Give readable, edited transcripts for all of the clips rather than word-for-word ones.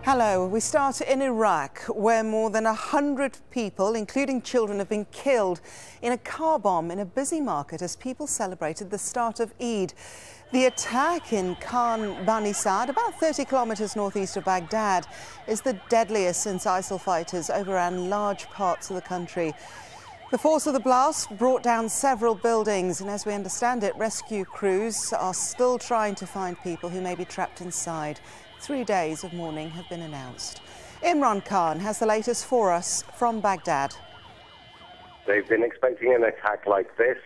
Hello. We start in Iraq, where more than 100 people, including children, have been killed in a car bomb in a busy market as people celebrated the start of Eid. The attack in Khan Bani Saad, about 30 kilometers northeast of Baghdad, is the deadliest since ISIL fighters overran large parts of the country. The force of the blast brought down several buildings, and as we understand it, rescue crews are still trying to find people who may be trapped inside. 3 days of mourning have been announced. Imran Khan has the latest for us from Baghdad. They've been expecting an attack like this,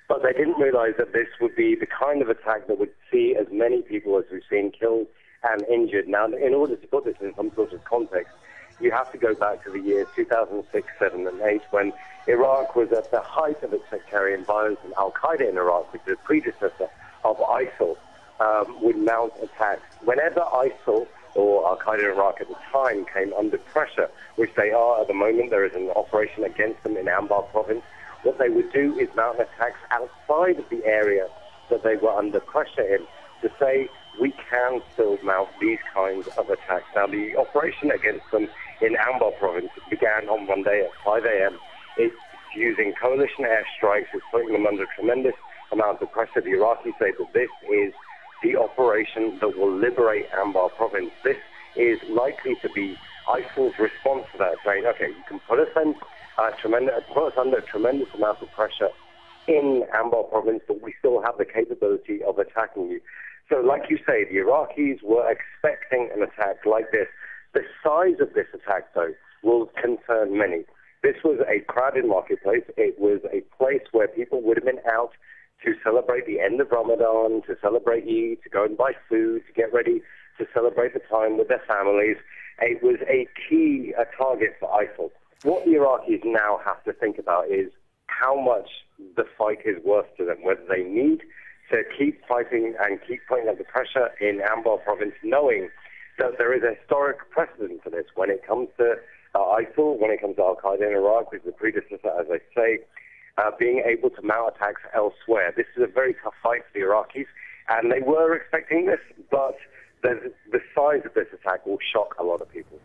but they didn't realize that this would be the kind of attack that would see as many people as we've seen killed and injured. Now, in order to put this in some sort of context, you have to go back to the years 2006, 7 and 8, when Iraq was at the height of its sectarian violence, and Al-Qaeda in Iraq, which is the predecessor of ISIL, would mount attacks. Whenever ISIL or Al-Qaeda in Iraq at the time came under pressure, which they are at the moment, there is an operation against them in Anbar province, what they would do is mount attacks outside of the area that they were under pressure in to say, we can still mount these kinds of attacks. Now, the operation against them in Anbar province began on Monday at 5 a.m. It's using coalition airstrikes. It's putting them under tremendous amount of pressure. The Iraqis say that this is the operation that will liberate Anbar province. This is likely to be ISIL's response to that, saying, okay, you can put us under a tremendous amount of pressure in Anbar province, but we still have the capability of attacking you. So like you say, the Iraqis were expecting an attack like this. The size of this attack, though, will concern many. This was a crowded marketplace. It was a place where people would have been out to celebrate the end of Ramadan, to celebrate Eid, to go and buy food, to get ready to celebrate the time with their families. It was a key target for ISIL. What the Iraqis now have to think about is how much the fight is worth to them, whether they need to keep fighting and keep putting up the pressure in Anbar province, knowing that there is a historic precedent for this when it comes to ISIL, when it comes to Al-Qaeda in Iraq, which is the predecessor, as I say, being able to mount attacks elsewhere. This is a very tough fight for the Iraqis, and they were expecting this, but the size of this attack will shock a lot of people.